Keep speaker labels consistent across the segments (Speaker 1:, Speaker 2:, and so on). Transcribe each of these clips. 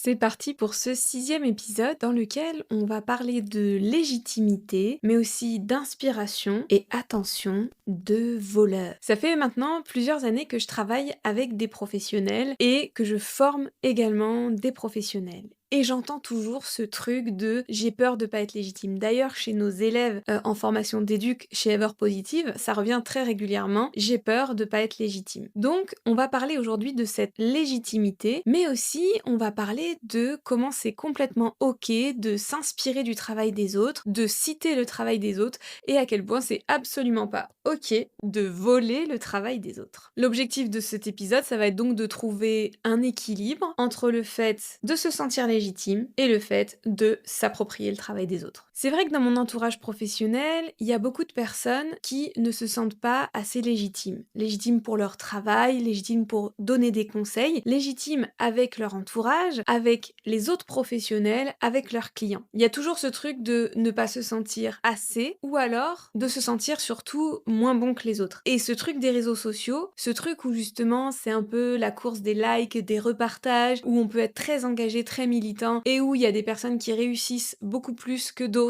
Speaker 1: C'est parti pour ce sixième épisode dans lequel on va parler de légitimité, mais aussi d'inspiration et attention, de voleurs. Ça fait maintenant plusieurs années que je travaille avec des professionnels et que je forme également des professionnels. Et j'entends toujours ce truc de j'ai peur de pas être légitime. D'ailleurs, chez nos élèves en formation d'éduc chez Ever Positive, ça revient très régulièrement. J'ai peur de pas être légitime. Donc, on va parler aujourd'hui de cette légitimité, mais aussi on va parler de comment c'est complètement ok de s'inspirer du travail des autres, de citer le travail des autres, et à quel point c'est absolument pas ok de voler le travail des autres. L'objectif de cet épisode, ça va être donc de trouver un équilibre entre le fait de se sentir légitime et le fait de s'approprier le travail des autres. C'est vrai que dans mon entourage professionnel, il y a beaucoup de personnes qui ne se sentent pas assez légitimes. Légitimes pour leur travail, légitimes pour donner des conseils, légitimes avec leur entourage, avec les autres professionnels, avec leurs clients. Il y a toujours ce truc de ne pas se sentir assez ou alors de se sentir surtout moins bon que les autres. Et ce truc des réseaux sociaux, ce truc où justement c'est un peu la course des likes, des repartages, où on peut être très engagé, très militant et où il y a des personnes qui réussissent beaucoup plus que d'autres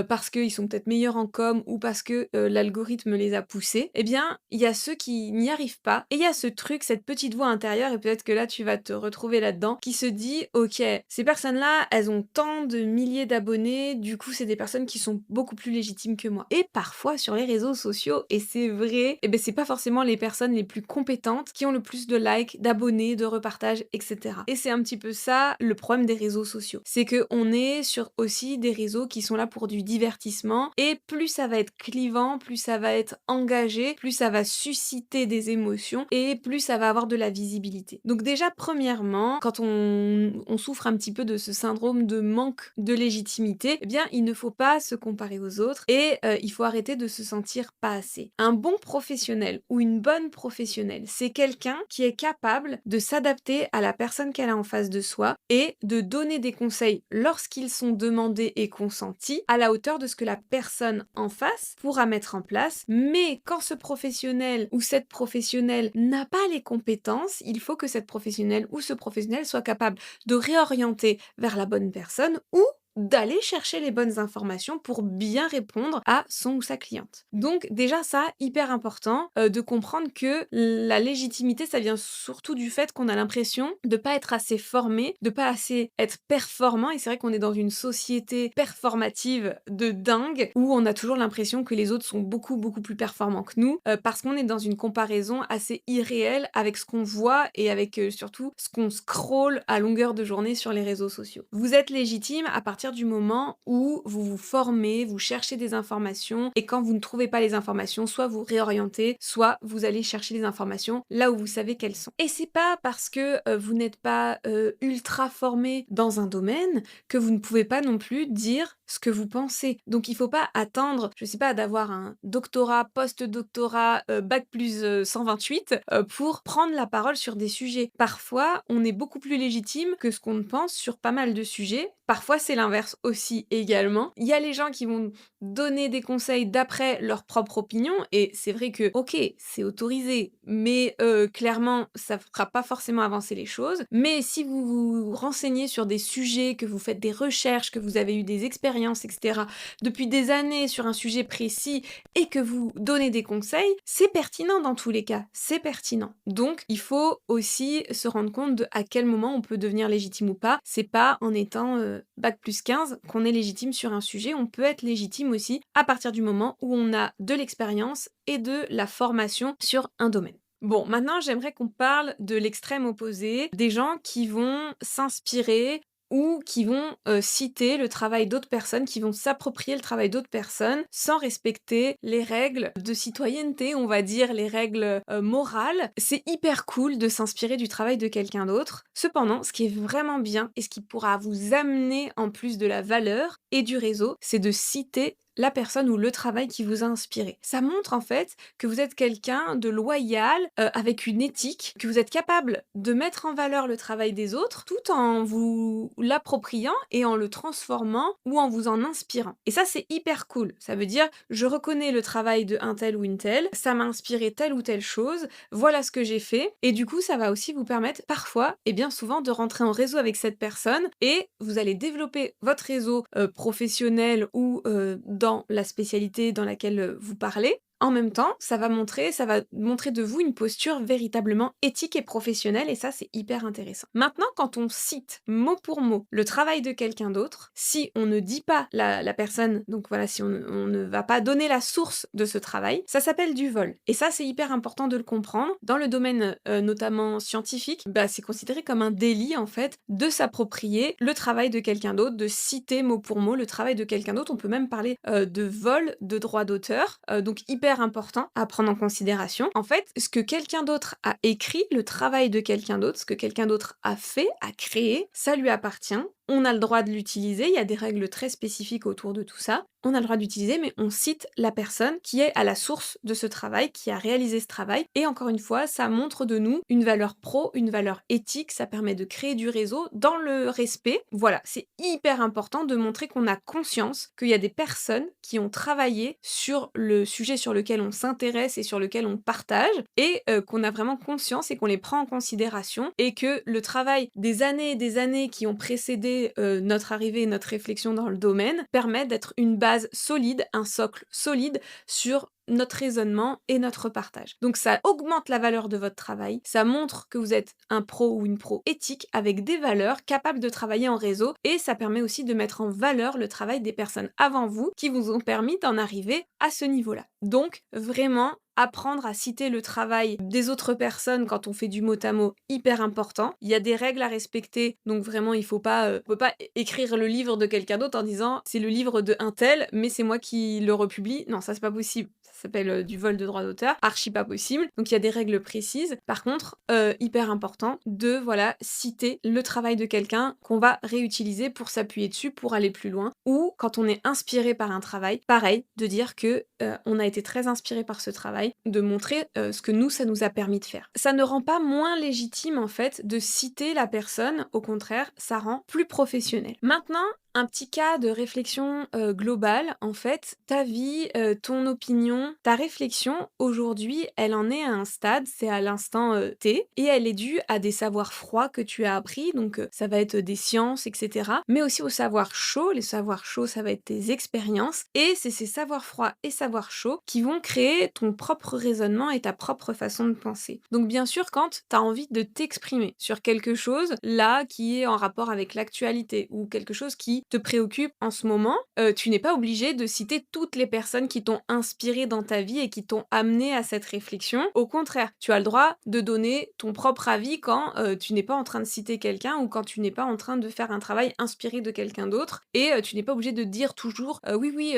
Speaker 1: parce qu'ils sont peut-être meilleurs en com ou parce que l'algorithme les a poussés, eh bien il y a ceux qui n'y arrivent pas et il y a ce truc, cette petite voix intérieure, et peut-être que là tu vas te retrouver là-dedans, qui se dit ok, ces personnes-là, elles ont tant de milliers d'abonnés, du coup c'est des personnes qui sont beaucoup plus légitimes que moi. Et parfois sur les réseaux sociaux, et c'est vrai, eh ben c'est pas forcément les personnes les plus compétentes qui ont le plus de likes, d'abonnés, de repartages, etc. Et c'est un petit peu ça le problème des réseaux sociaux. C'est que on est sur aussi des réseaux qui sont là pour du divertissement, et plus ça va être clivant, plus ça va être engagé, plus ça va susciter des émotions, et plus ça va avoir de la visibilité. Donc déjà, premièrement, quand on souffre un petit peu de ce syndrome de manque de légitimité, eh bien, il ne faut pas se comparer aux autres et il faut arrêter de se sentir pas assez. Un bon professionnel ou une bonne professionnelle, c'est quelqu'un qui est capable de s'adapter à la personne qu'elle a en face de soi et de donner des conseils lorsqu'ils sont demandés et consentis à la hauteur de ce que la personne en face pourra mettre en place. Mais quand ce professionnel ou cette professionnelle n'a pas les compétences, il faut que cette professionnelle ou ce professionnel soit capable de réorienter vers la bonne personne ou d'aller chercher les bonnes informations pour bien répondre à son ou sa cliente. Donc déjà ça, hyper important de comprendre que la légitimité, ça vient surtout du fait qu'on a l'impression de pas être assez formé, de pas assez être performant, et c'est vrai qu'on est dans une société performative de dingue où on a toujours l'impression que les autres sont beaucoup beaucoup plus performants que nous parce qu'on est dans une comparaison assez irréelle avec ce qu'on voit et avec surtout ce qu'on scrolle à longueur de journée sur les réseaux sociaux. Vous êtes légitime à partir du moment où vous vous formez, vous cherchez des informations, et quand vous ne trouvez pas les informations, soit vous réorientez, soit vous allez chercher les informations là où vous savez qu'elles sont. Et c'est pas parce que vous n'êtes pas ultra formé dans un domaine que vous ne pouvez pas non plus dire ce que vous pensez. Donc il faut pas attendre, je sais pas, d'avoir un doctorat, post-doctorat, bac plus 128 pour prendre la parole sur des sujets. Parfois, on est beaucoup plus légitime que ce qu'on ne pense sur pas mal de sujets. Parfois, c'est l'inverse aussi également. Il y a les gens qui vont donner des conseils d'après leur propre opinion, et c'est vrai que, ok, c'est autorisé, mais clairement, ça fera pas forcément avancer les choses. Mais si vous vous renseignez sur des sujets, que vous faites des recherches, que vous avez eu des expériences, etc., depuis des années sur un sujet précis, et que vous donnez des conseils, c'est pertinent dans tous les cas, c'est pertinent. Donc, il faut aussi se rendre compte de à quel moment on peut devenir légitime ou pas. C'est pas en étant bac plus 15 qu'on est légitime sur un sujet, on peut être légitime aussi à partir du moment où on a de l'expérience et de la formation sur un domaine. Bon, maintenant j'aimerais qu'on parle de l'extrême opposé, des gens qui vont s'inspirer ou qui vont citer le travail d'autres personnes, qui vont s'approprier le travail d'autres personnes sans respecter les règles de citoyenneté, on va dire, les règles morales. C'est hyper cool de s'inspirer du travail de quelqu'un d'autre. Cependant, ce qui est vraiment bien et ce qui pourra vous amener en plus de la valeur et du réseau, c'est de citer la personne ou le travail qui vous a inspiré. Ça montre en fait que vous êtes quelqu'un de loyal, avec une éthique, que vous êtes capable de mettre en valeur le travail des autres, tout en vous l'appropriant et en le transformant ou en vous en inspirant. Et ça, c'est hyper cool. Ça veut dire: «Je reconnais le travail de un tel ou une telle, ça m'a inspiré telle ou telle chose, voilà ce que j'ai fait», et du coup, ça va aussi vous permettre parfois et bien souvent de rentrer en réseau avec cette personne et vous allez développer votre réseau, professionnel ou, dans la spécialité dans laquelle, vous parlez. En même temps, ça va montrer de vous une posture véritablement éthique et professionnelle et ça, c'est hyper intéressant. Maintenant, quand on cite mot pour mot le travail de quelqu'un d'autre, si on ne dit pas la personne, donc voilà, si on ne va pas donner la source de ce travail, ça s'appelle du vol. Et ça, c'est hyper important de le comprendre. Dans le domaine, notamment scientifique, bah, c'est considéré comme un délit, en fait, de s'approprier le travail de quelqu'un d'autre, de citer mot pour mot le travail de quelqu'un d'autre. On peut même parler, de vol de droit d'auteur, donc hyper important à prendre en considération. En fait, ce que quelqu'un d'autre a écrit, le travail de quelqu'un d'autre, ce que quelqu'un d'autre a fait, a créé, ça lui appartient. On a le droit de l'utiliser, il y a des règles très spécifiques autour de tout ça. On a le droit d'utiliser, mais on cite la personne qui est à la source de ce travail, qui a réalisé ce travail. Et encore une fois, ça montre de nous une valeur pro, une valeur éthique, ça permet de créer du réseau dans le respect. Voilà, c'est hyper important de montrer qu'on a conscience qu'il y a des personnes qui ont travaillé sur le sujet sur lequel on s'intéresse et sur lequel on partage, et qu'on a vraiment conscience et qu'on les prend en considération, et que le travail des années et des années qui ont précédé notre arrivée et notre réflexion dans le domaine permet d'être une base solide, un socle solide sur notre raisonnement et notre partage. Donc ça augmente la valeur de votre travail, ça montre que vous êtes un pro ou une pro éthique avec des valeurs, capable de travailler en réseau, et ça permet aussi de mettre en valeur le travail des personnes avant vous qui vous ont permis d'en arriver à ce niveau-là. Donc vraiment, apprendre à citer le travail des autres personnes quand on fait du mot à mot, hyper important. Il y a des règles à respecter, donc vraiment il faut pas, on peut pas écrire le livre de quelqu'un d'autre en disant: «C'est le livre de un tel, mais c'est moi qui le republie». Non, ça c'est pas possible. Ça s'appelle, du vol de droit d'auteur, archi pas possible. Donc il y a des règles précises. Par contre, hyper important de, voilà, citer le travail de quelqu'un qu'on va réutiliser pour s'appuyer dessus, pour aller plus loin. Ou quand on est inspiré par un travail, pareil, de dire que, on a été très inspiré par ce travail, de montrer, ce que nous, ça nous a permis de faire. Ça ne rend pas moins légitime, en fait, de citer la personne, au contraire, ça rend plus professionnel. Maintenant, un petit cas de réflexion, globale, en fait, ta vie, ton opinion, ta réflexion, aujourd'hui, elle en est à un stade, c'est à l'instant, T, et elle est due à des savoirs froids que tu as appris, donc ça va être des sciences et cetera, mais aussi aux savoirs chauds. Les savoirs chauds, ça va être tes expériences, et c'est ces savoirs froids et savoirs chauds qui vont créer ton propre raisonnement et ta propre façon de penser. Donc bien sûr, quand tu as envie de t'exprimer sur quelque chose, là, qui est en rapport avec l'actualité ou quelque chose qui te préoccupe en ce moment, tu n'es pas obligé de citer toutes les personnes qui t'ont inspiré dans ta vie et qui t'ont amené à cette réflexion. Au contraire, tu as le droit de donner ton propre avis quand, tu n'es pas en train de citer quelqu'un ou quand tu n'es pas en train de faire un travail inspiré de quelqu'un d'autre, et tu n'es pas obligé de dire toujours: «Oui, oui,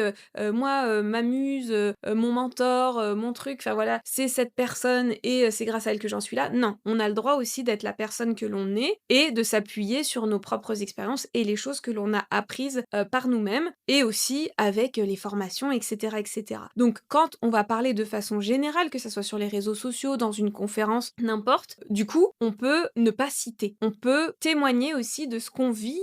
Speaker 1: moi, ma muse, mon mentor, mon truc, enfin voilà, c'est cette personne et c'est grâce à elle que j'en suis là». Non, on a le droit aussi d'être la personne que l'on est et de s'appuyer sur nos propres expériences et les choses que l'on a apprises, par nous-mêmes, et aussi avec, les formations et cetera et cetera. Donc quand on va parler de façon générale, que ça soit sur les réseaux sociaux, dans une conférence, n'importe, du coup, on peut ne pas citer. On peut témoigner aussi de ce qu'on vit,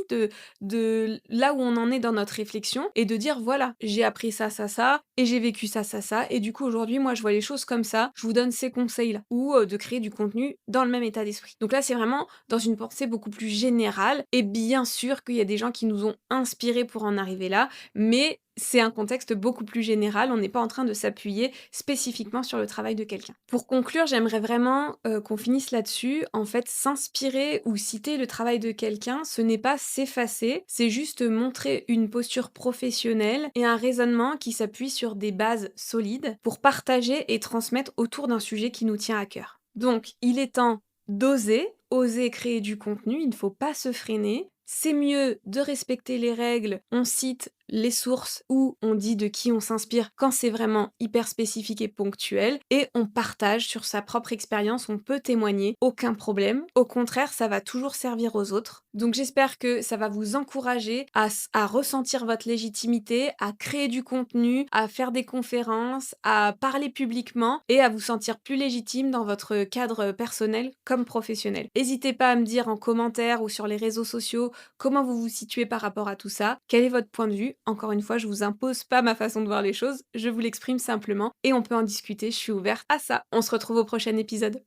Speaker 1: de là où on en est dans notre réflexion, et de dire: «Voilà, j'ai appris ça, ça, ça, et j'ai vécu ça, ça, ça, et du coup aujourd'hui moi je vois les choses comme ça, je vous donne ces conseils-là». Ou, de créer du contenu dans le même état d'esprit. Donc là, c'est vraiment dans une pensée beaucoup plus générale, et bien sûr qu'il y a des gens qui nous ont inspirés pour en arriver là, mais c'est un contexte beaucoup plus général, on n'est pas en train de s'appuyer spécifiquement sur le travail de quelqu'un. Pour conclure, j'aimerais vraiment, qu'on finisse là-dessus. En fait, s'inspirer ou citer le travail de quelqu'un, ce n'est pas s'effacer, c'est juste montrer une posture professionnelle et un raisonnement qui s'appuie sur des bases solides pour partager et transmettre autour d'un sujet qui nous tient à cœur. Donc, il est temps d'oser, oser créer du contenu, il ne faut pas se freiner. C'est mieux de respecter les règles, on cite les sources où on dit de qui on s'inspire quand c'est vraiment hyper spécifique et ponctuel, et on partage sur sa propre expérience, on peut témoigner, aucun problème. Au contraire, ça va toujours servir aux autres. Donc j'espère que ça va vous encourager à ressentir votre légitimité, à créer du contenu, à faire des conférences, à parler publiquement et à vous sentir plus légitime dans votre cadre personnel comme professionnel. N'hésitez pas à me dire en commentaire ou sur les réseaux sociaux comment vous vous situez par rapport à tout ça, quel est votre point de vue. Encore une fois, je vous impose pas ma façon de voir les choses, je vous l'exprime simplement et on peut en discuter, je suis ouverte à ça. On se retrouve au prochain épisode.